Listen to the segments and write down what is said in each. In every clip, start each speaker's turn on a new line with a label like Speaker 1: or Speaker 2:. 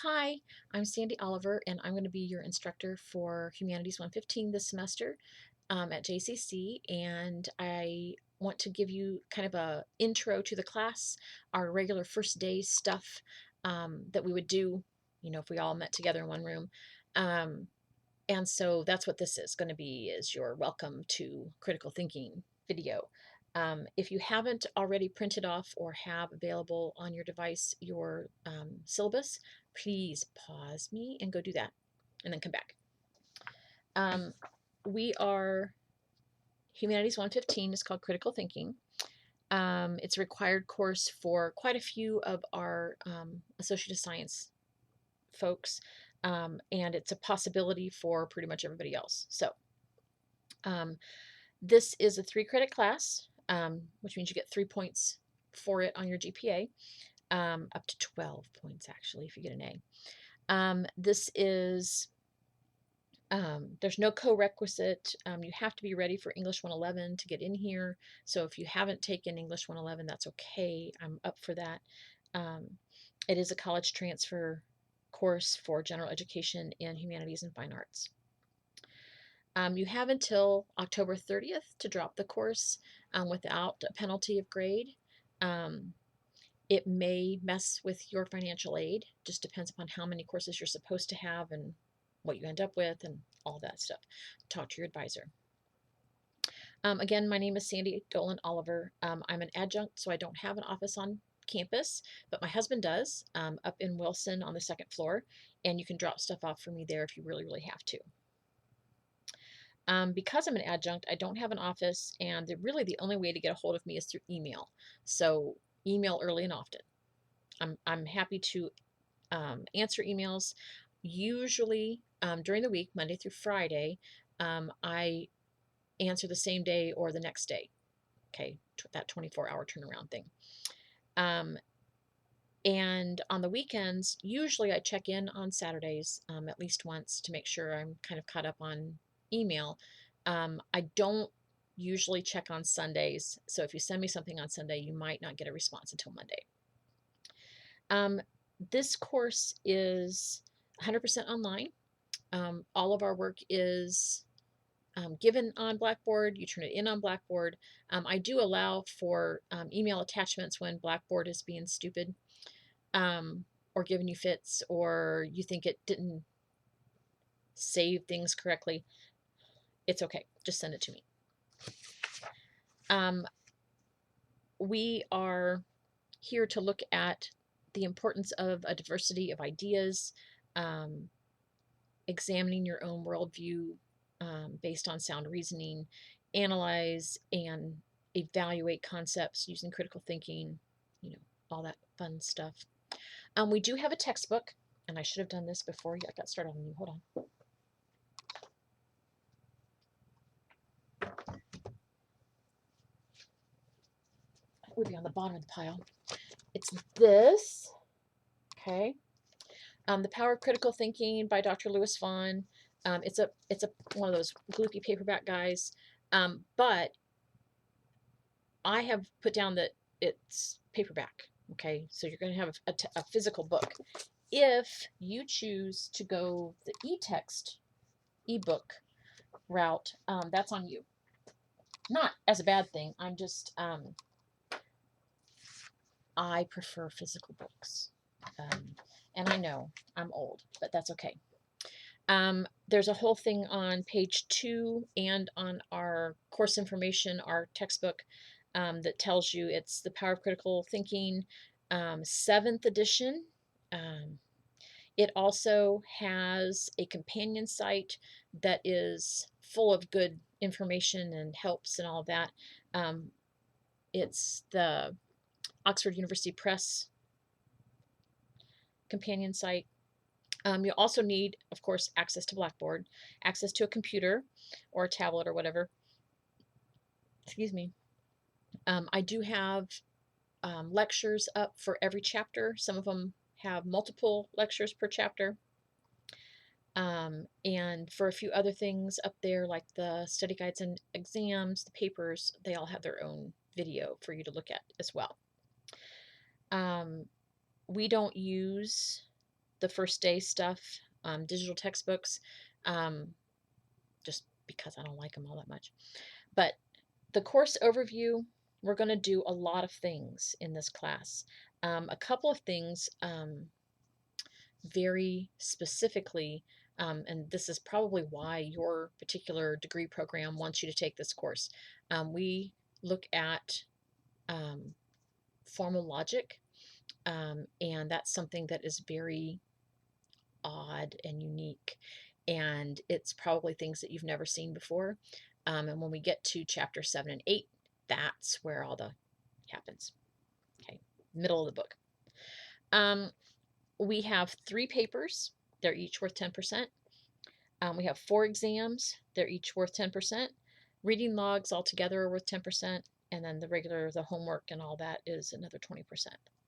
Speaker 1: Hi, I'm Sandy Oliver, and I'm going to be your instructor for Humanities 115 this semester at JCC. And I want to give you kind of a intro to the class, our regular first day stuff that we would do, if we all met together in one room. And so that's what this is going to be, is your welcome to critical thinking video. If you haven't already printed off or have available on your device your syllabus, please pause me and go do that and then come back. We are Humanities 115 is called Critical Thinking. It's a required course for quite a few of our Associate of Science folks, and it's a possibility for pretty much everybody else. So this is a 3-credit class, which means you get 3 points for it on your GPA, up to 12 points actually if you get an A. This is there's no co-requisite. You have to be ready for English 111 to get in here. So if you haven't taken English 111, that's okay. I'm up for that. It is a college transfer course for general education in humanities and fine arts. You have until October 30th to drop the course without a penalty of grade. It may mess with your financial aid, just depends upon how many courses you're supposed to have and what you end up with and all that stuff. Talk to your advisor. Again, my name is Sandy Dolan Oliver. I'm an adjunct, so I don't have an office on campus, but my husband does, up in Wilson on the 2nd floor, and you can drop stuff off for me there if you really, really have to. Because I'm an adjunct, I don't have an office, and really the only way to get a hold of me is through email. So email early and often. I'm happy to answer emails. Usually during the week, Monday through Friday, I answer the same day or the next day. Okay, that 24-hour turnaround thing. And on the weekends, usually I check in on Saturdays at least once to make sure I'm kind of caught up on email. I don't usually check on Sundays, so if you send me something on Sunday, you might not get a response until Monday. This course is 100% online. All of our work is given on Blackboard. You turn it in on Blackboard. I do allow for email attachments when Blackboard is being stupid or giving you fits, or you think it didn't save things correctly. It's okay. Just send it to me. We are here to look at the importance of a diversity of ideas, examining your own worldview based on sound reasoning, analyze and evaluate concepts using critical thinking, all that fun stuff. We do have a textbook, and I should have done this before I got started on you. Hold on. It would be on the bottom of the pile. It's this, okay. The Power of Critical Thinking by Dr. Lewis Vaughn. It's a one of those gloopy paperback guys, but I have put down that it's paperback. Okay, so you're going to have a physical book. If you choose to go the e-text, ebook route, that's on you. Not as a bad thing. I'm just I prefer physical books, and I know I'm old, but that's okay. There's a whole thing on page 2 and on our course information, our textbook, that tells you it's the Power of Critical Thinking, 7th edition. It also has a companion site that is full of good information and helps and all of that. It's the Oxford University Press companion site. You'll also need, of course, access to Blackboard, access to a computer or a tablet or whatever. Excuse me. I do have lectures up for every chapter. Some of them have multiple lectures per chapter. And for a few other things up there, like the study guides and exams, the papers, they all have their own video for you to look at as well. We don't use the first day stuff, digital textbooks, just because I don't like them all that much. But the course overview, we're going to do a lot of things in this class. A couple of things very specifically, and this is probably why your particular degree program wants you to take this course. We look at formal logic, and that's something that is very odd and unique, and it's probably things that you've never seen before. And when we get to chapter 7 and 8, that's where all the happens. Okay, middle of the book. We have 3 papers. They're each worth 10%. We have 4 exams. They're each worth 10%. Reading logs altogether are worth 10%. And then the homework and all that is another 20%.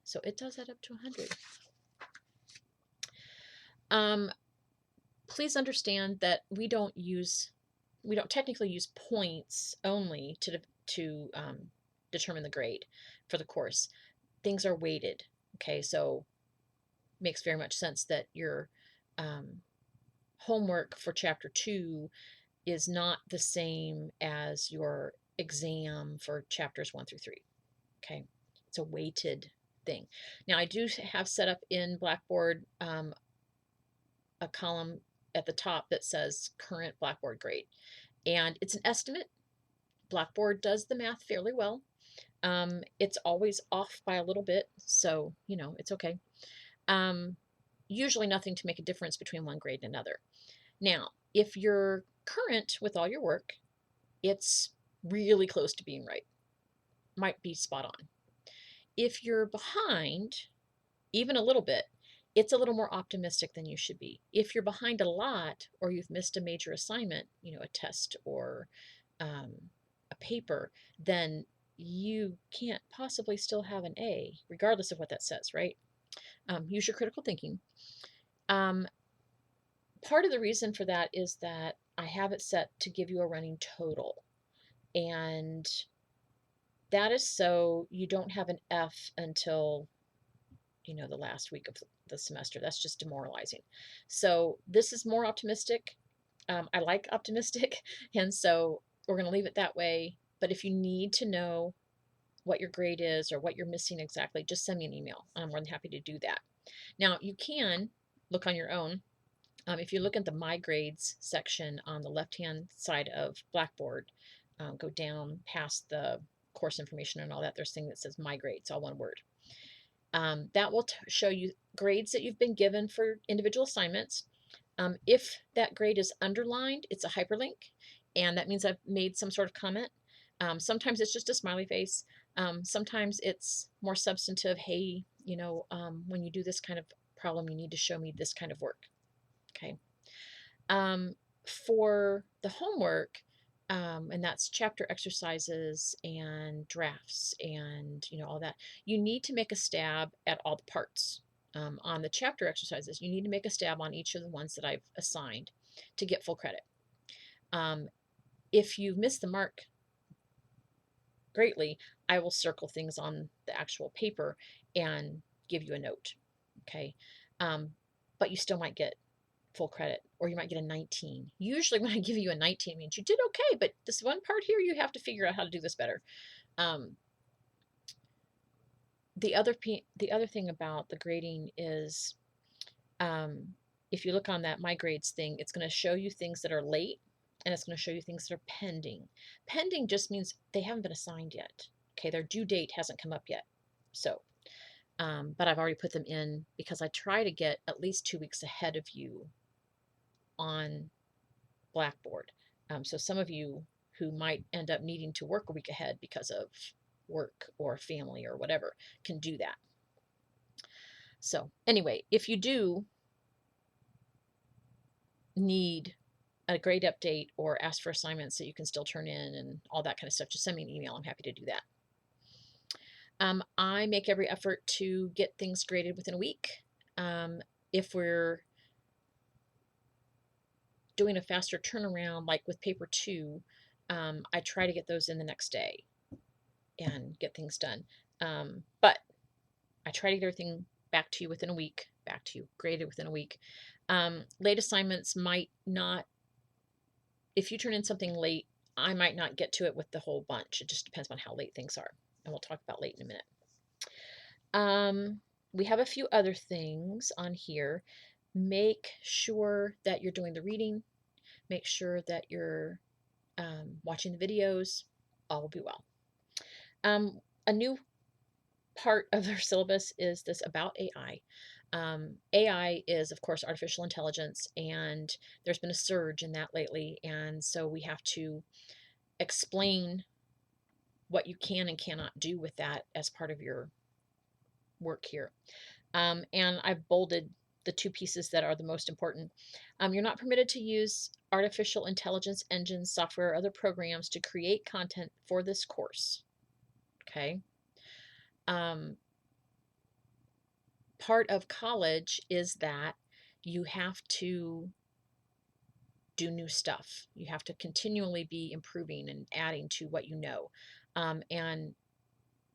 Speaker 1: So it does add up to 100. Please understand that we don't technically use points only to determine the grade for the course. Things are weighted. Okay, so makes very much sense that your homework for chapter 2 is not the same as your exam for chapters 1 through 3. Okay, it's a weighted thing. Now I do have set up in Blackboard a column at the top that says current Blackboard grade, and it's an estimate. Blackboard does the math fairly well. It's always off by a little bit, so it's okay. Usually nothing to make a difference between one grade and another. Now, if you're current with all your work, it's really close to being right. Might be spot on. If you're behind, even a little bit, it's a little more optimistic than you should be. If you're behind a lot, or you've missed a major assignment, a test or a paper, then you can't possibly still have an A, regardless of what that says, right? Use your critical thinking. Part of the reason for that is that I have it set to give you a running total, and that is so you don't have an F until the last week of the semester. That's just demoralizing. So this is more optimistic. I like optimistic, and so we're going to leave it that way. But if you need to know what your grade is or what you're missing exactly, just send me an email. I'm more than happy to do that. Now, you can look on your own. If you look at the My Grades section on the left-hand side of Blackboard, go down past the course information and all that, there's a thing that says My Grades, all one word. That will show you grades that you've been given for individual assignments. If that grade is underlined, it's a hyperlink, and that means I've made some sort of comment. Sometimes it's just a smiley face. Sometimes it's more substantive. Hey, when you do this kind of problem, you need to show me this kind of work. Okay. For the homework, and that's chapter exercises and drafts and all that, you need to make a stab at all the parts. On the chapter exercises, you need to make a stab on each of the ones that I've assigned to get full credit. If you've missed the mark greatly, I will circle things on the actual paper and give you a note. Okay. But you still might get full credit, or you might get a 19. Usually when I give you a 19, it means you did okay, but this one part here, you have to figure out how to do this better. The other thing about the grading is, if you look on that My Grades thing, it's going to show you things that are late, and it's going to show you things that are pending. Pending just means they haven't been assigned yet. Okay, their due date hasn't come up yet. So, but I've already put them in because I try to get at least 2 weeks ahead of you on Blackboard. So some of you who might end up needing to work a week ahead because of work or family or whatever can do that. So anyway, if you do need a grade update or ask for assignments that you can still turn in and all that kind of stuff, just send me an email. I'm happy to do that. I make every effort to get things graded within a week. If we're doing a faster turnaround, like with paper 2, I try to get those in the next day and get things done. But I try to get everything back to you within a week, back to you, graded within a week. Late assignments might not, if you turn in something late, I might not get to it with the whole bunch. It just depends on how late things are. And we'll talk about late in a minute. We have a few other things on here. Make sure that you're doing the reading. Make sure that you're watching the videos. All will be well. A new part of their syllabus is this about AI. AI is, of course, artificial intelligence, and there's been a surge in that lately. And so we have to explain what you can and cannot do with that as part of your work here. And I've bolded the two pieces that are the most important. You're not permitted to use artificial intelligence engines, software, or other programs to create content for this course. Okay. Part of college is that you have to do new stuff. You have to continually be improving and adding to what you know. And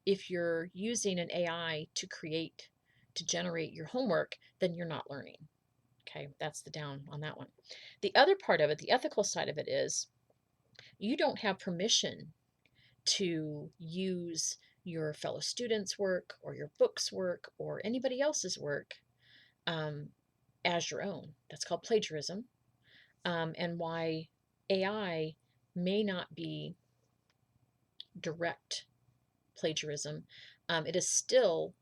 Speaker 1: if you're using an AI to generate your homework, then you're not learning. Okay, that's the down on that one. The other part of it, the ethical side of it, is you don't have permission to use your fellow students' work or your book's work or anybody else's work as your own. That's called plagiarism. And why AI may not be direct plagiarism, it is still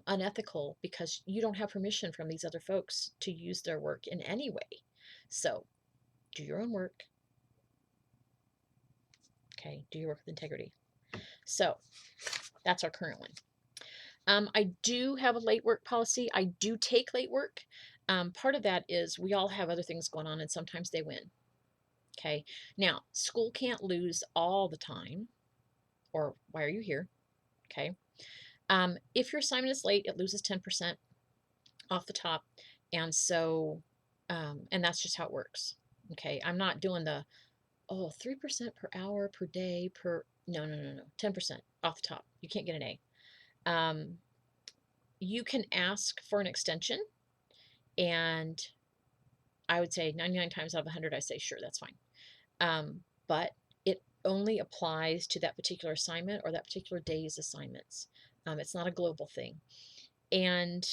Speaker 1: unethical because you don't have permission from these other folks to use their work in any way. So do your own work. Okay, do your work with integrity. So that's our current one. I do have a late work policy. I do take late work. Part of that is we all have other things going on and sometimes they win. Okay, now school can't lose all the time, or why are you here? Okay, if your assignment is late, it loses 10% off the top, and so and that's just how it works. Okay, I'm not doing the 3% per hour per day per, no, 10% off the top. You can't get an A. You can ask for an extension, and I would say 99 times out of 100 I say sure, that's fine. But it only applies to that particular assignment or that particular day's assignments. It's not a global thing. And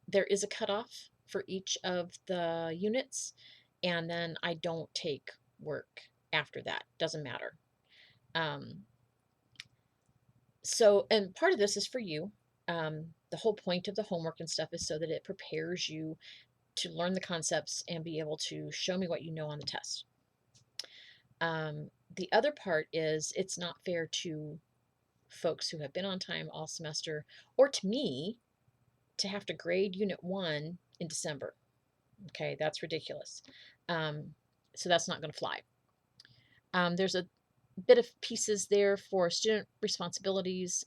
Speaker 1: there is a cutoff for each of the units, and then I don't take work after that. Doesn't matter. So, and part of this is for you. The whole point of the homework and stuff is so that it prepares you to learn the concepts and be able to show me what you know on the test. The other part is it's not fair to folks who have been on time all semester, or to me, to have to grade Unit 1 in December. Okay, that's ridiculous. So that's not going to fly. There's a bit of pieces there for student responsibilities.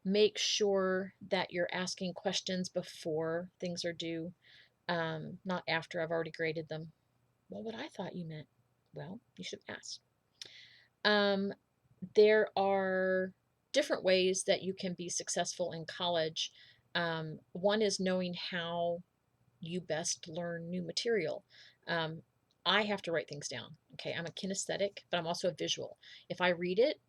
Speaker 1: Make sure that you're asking questions before things are due, not after I've already graded them. Well, what I thought you meant. Well, you should ask. There are different ways that you can be successful in college. One is knowing how you best learn new material. I have to write things down. Okay, I'm a kinesthetic, but I'm also a visual. If I read it,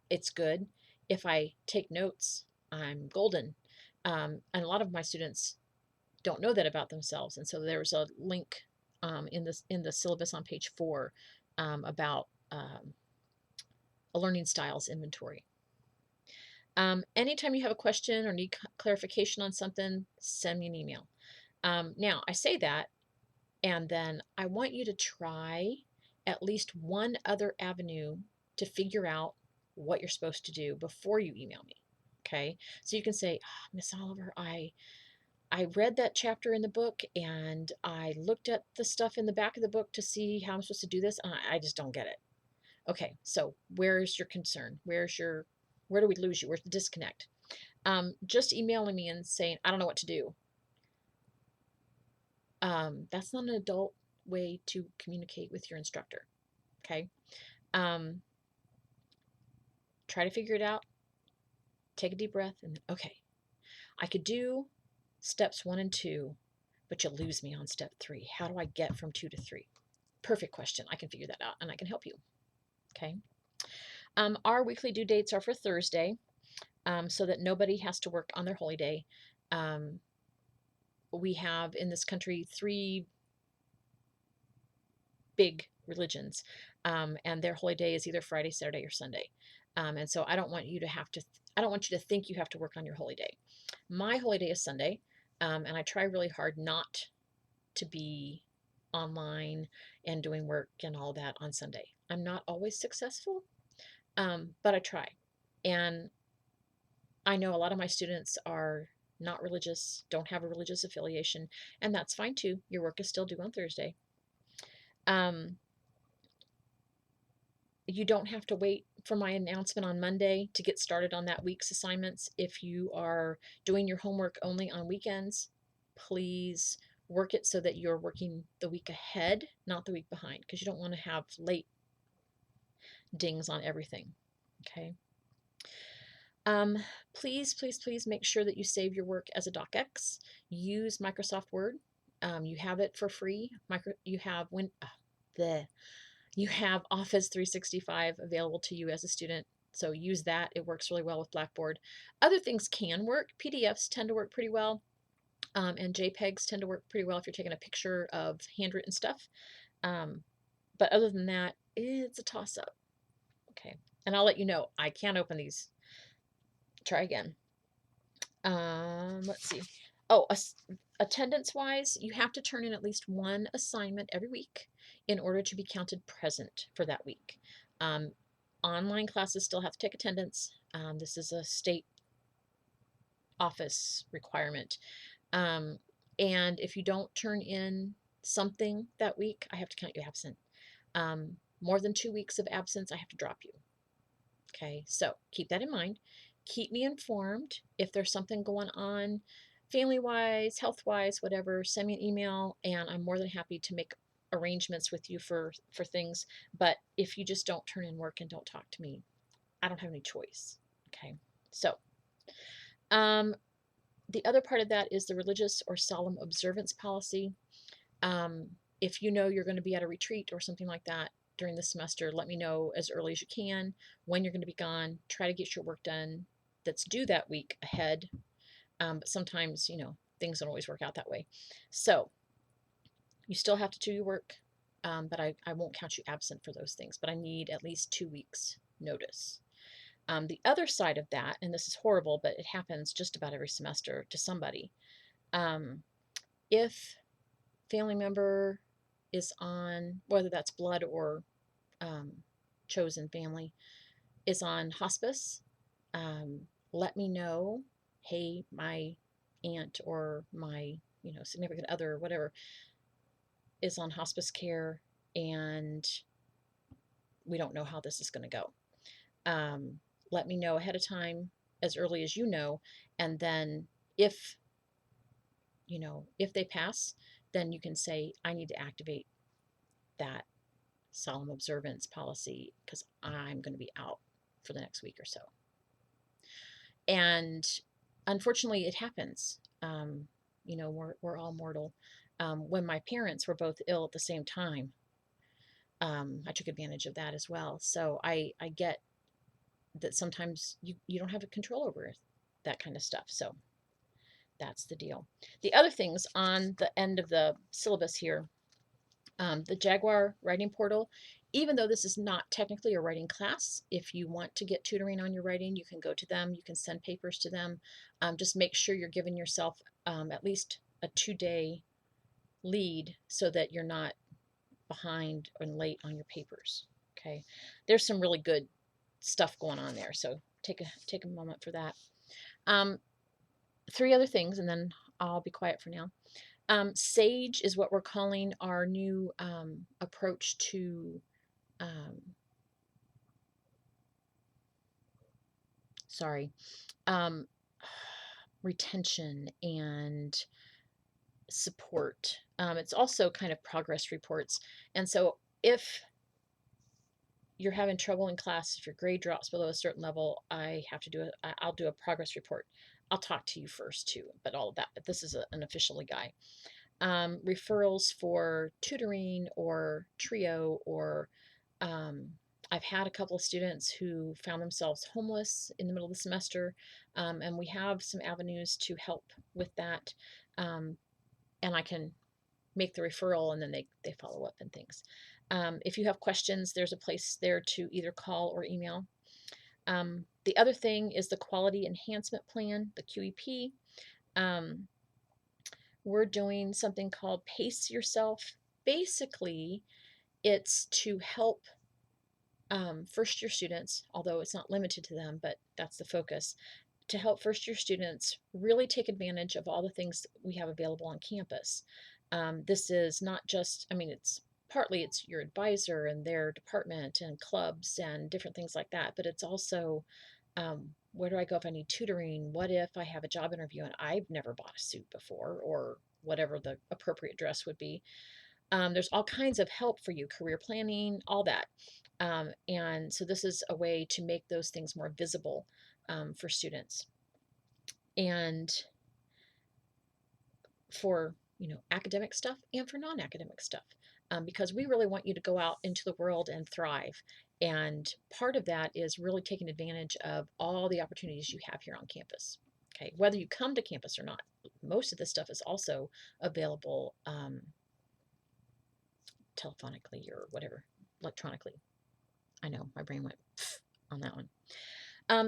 Speaker 1: it's good. If I take notes, I'm golden. And a lot of my students don't know that about themselves. And so there's a link in the syllabus on page 4 about a learning styles inventory. Anytime you have a question or need clarification on something, send me an email. Now, I say that, and then I want you to try at least one other avenue to figure out what you're supposed to do before you email me. Okay, so you can say, Miss Oliver, I read that chapter in the book and I looked at the stuff in the back of the book to see how I'm supposed to do this, and I just don't get it. Okay, so where's your concern? Where do we lose you? Where's the disconnect? Just emailing me and saying, I don't know what to do. That's not an adult way to communicate with your instructor. Okay. Try to figure it out. take a deep breath, and okay, I could do steps 1 and 2, but you'll lose me on step 3. How do I get from 2 to 3? Perfect question. I can figure that out and I can help you. Okay. Our weekly due dates are for Thursday, so that nobody has to work on their holy day. We have in this country 3 big religions, and their holy day is either Friday, Saturday, or Sunday. And so I don't want you to I don't want you to think you have to work on your holy day. My holy day is Sunday, and I try really hard not to be online and doing work and all that on Sunday. I'm not always successful, but I try. And I know a lot of my students are not religious, don't have a religious affiliation, and that's fine too. Your work is still due on Thursday. Um, you don't have to wait for my announcement on Monday to get started on that week's assignments. If you are doing your homework only on weekends, please work it so that you're working the week ahead, not the week behind, because you don't want to have late dings on everything. Okay. Please, please, please make sure that you save your work as a docx. Use Microsoft Word. You have it for free. You have Office 365 available to you as a student. So use that. It works really well with Blackboard. Other things can work. PDFs tend to work pretty well. And JPEGs tend to work pretty well if you're taking a picture of handwritten stuff. But other than that, it's a toss-up. Okay. And I'll let you know. I can't open these. Try again. Let's see. Oh, attendance-wise, you have to turn in at least 1 assignment every week in order to be counted present for that week. Online classes still have to take attendance. This is a state office requirement. And if you don't turn in something that week, I have to count you absent. More than 2 weeks of absence, I have to drop you. Okay, so keep that in mind. Keep me informed if there's something going on family-wise, health-wise, whatever. Send me an email, and I'm more than happy to make arrangements with you for things. But if you just don't turn in work and don't talk to me, I don't have any choice. Okay, so the other part of that is the religious or solemn observance policy. If you know you're going to be at a retreat or something like that during the semester, let me know as early as you can when you're going to be gone. Try to get your work done that's due that week ahead. But sometimes, things don't always work out that way. So you still have to do your work, but I won't count you absent for those things. But I need at least 2 weeks notice. The other side of that, and this is horrible, but it happens just about every semester to somebody. If family member is on, whether that's blood or chosen family, is on hospice, let me know. Hey, my aunt or my significant other or whatever is on hospice care, and we don't know how this is going to go. Let me know ahead of time, as early as you know, and then if they pass, then you can say, I need to activate that solemn observance policy because I'm going to be out for the next week or so. And unfortunately, it happens. We're all mortal. When my parents were both ill at the same time, I took advantage of that as well. So I get that sometimes you don't have a control over that kind of stuff. So that's the deal. The other things on the end of the syllabus here, the Jaguar writing portal, even though this is not technically a writing class, if you want to get tutoring on your writing, you can go to them. You can send papers to them. Just make sure you're giving yourself at least a 2-day lead so that you're not behind and late on your papers. Okay, there's some really good stuff going on there, so take a moment for that. 3 other things, and then I'll be quiet for now. SAGE is what we're calling our new approach to retention and support. It's also kind of progress reports. And so if you're having trouble in class, if your grade drops below a certain level, I'll do a progress report. I'll talk to you first too, but all of that. But this is an official guy. Referrals for tutoring or trio, or I've had a couple of students who found themselves homeless in the middle of the semester, and we have some avenues to help with that. And I can make the referral, and then they follow up and things. If you have questions, there's a place there to either call or email. The other thing is the Quality Enhancement Plan, the QEP. We're doing something called Pace Yourself. Basically, it's to help first year students, although it's not limited to them, but that's the focus, to help first year students really take advantage of all the things we have available on campus. This is not just, I mean, it's your advisor and their department and clubs and different things like that, but it's also where do I go if I need tutoring? What if I have a job interview and I've never bought a suit before, or whatever the appropriate dress would be? There's all kinds of help for you, career planning, all that. And so this is a way to make those things more visible for students. And for academic stuff and for non-academic stuff, because we really want you to go out into the world and thrive. And part of that is really taking advantage of all the opportunities you have here on campus. Okay, whether you come to campus or not, most of this stuff is also available telephonically or whatever, electronically. I know my brain went on that one.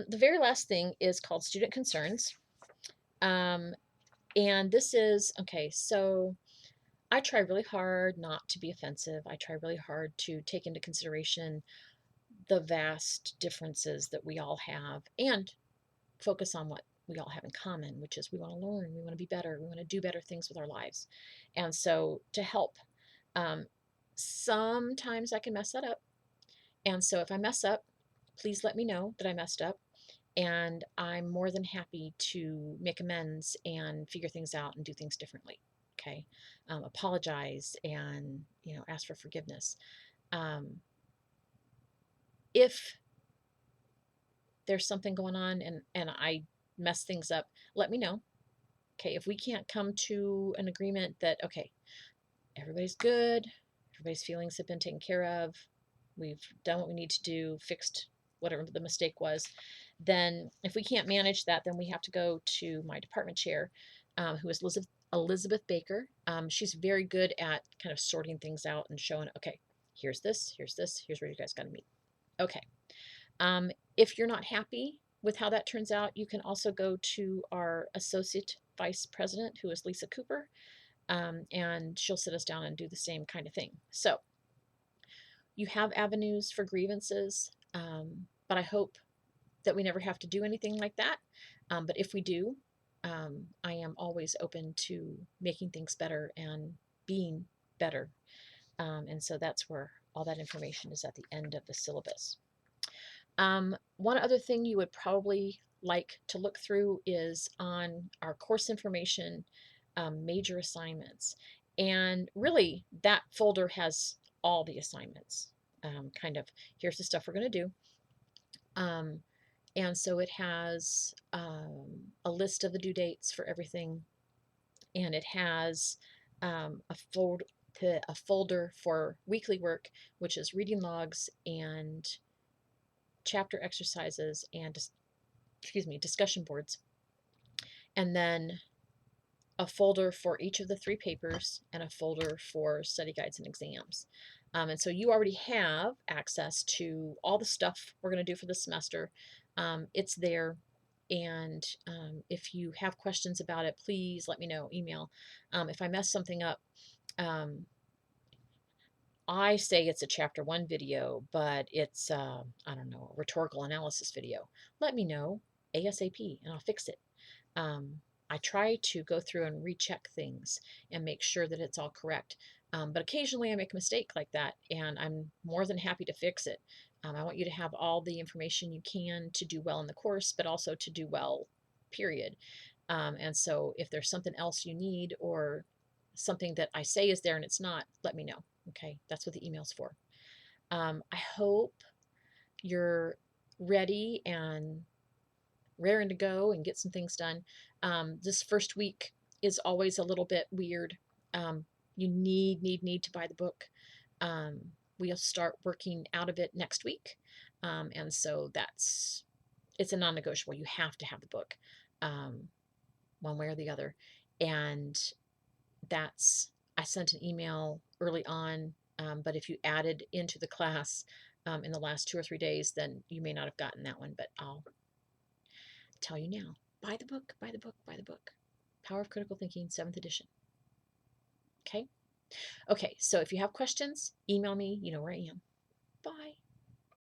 Speaker 1: The very last thing is called Student Concerns. And this is, okay, so I try really hard not to be offensive. I try really hard to take into consideration the vast differences that we all have and focus on what we all have in common, which is we want to learn, we want to be better, we want to do better things with our lives. And so to help, sometimes I can mess that up. And so if I mess up, please let me know that I messed up. And I'm more than happy to make amends and figure things out and do things differently. Okay. Apologize and, ask for forgiveness. If there's something going on and I mess things up, let me know. Okay. If we can't come to an agreement that, okay, everybody's good, everybody's feelings have been taken care of, we've done what we need to do, fixed whatever the mistake was, then if we can't manage that, then we have to go to my department chair, who is Elizabeth Baker. She's very good at kind of sorting things out and showing, okay, here's this, here's where you guys got to meet. Okay. If you're not happy with how that turns out, you can also go to our associate vice president, who is Lisa Cooper, and she'll sit us down and do the same kind of thing. So you have avenues for grievances, but I hope that we never have to do anything like that. But if we do, I am always open to making things better and being better. And so that's where all that information is at the end of the syllabus. One other thing you would probably like to look through is on our course information, major assignments. And really, that folder has all the assignments. Kind of, here's the stuff we're going to do. And so it has a list of the due dates for everything, and it has a folder for weekly work, which is reading logs and chapter exercises and discussion boards, and then a folder for each of the 3 papers and a folder for study guides and exams. And so you already have access to all the stuff we're going to do for the semester. It's there. And if you have questions about it, please let me know, email. If I mess something up, I say it's a chapter 1 video, but it's, I don't know, a rhetorical analysis video. Let me know ASAP and I'll fix it. I try to go through and recheck things and make sure that it's all correct. But occasionally I make a mistake like that, and I'm more than happy to fix it. I want you to have all the information you can to do well in the course, but also to do well, period. And so if there's something else you need or something that I say is there and it's not, let me know. Okay, that's what the email's for. I hope you're ready and raring to go and get some things done. This first week is always a little bit weird. You need to buy the book. We'll start working out of it next week. And so it's a non-negotiable. You have to have the book, one way or the other. And I sent an email early on, but if you added into the class in the last 2 or 3 days, then you may not have gotten that one, but I'll tell you now. Buy the book, buy the book, buy the book. Power of Critical Thinking, 7th edition. Okay? Okay, so if you have questions, email me. You know where I am. Bye.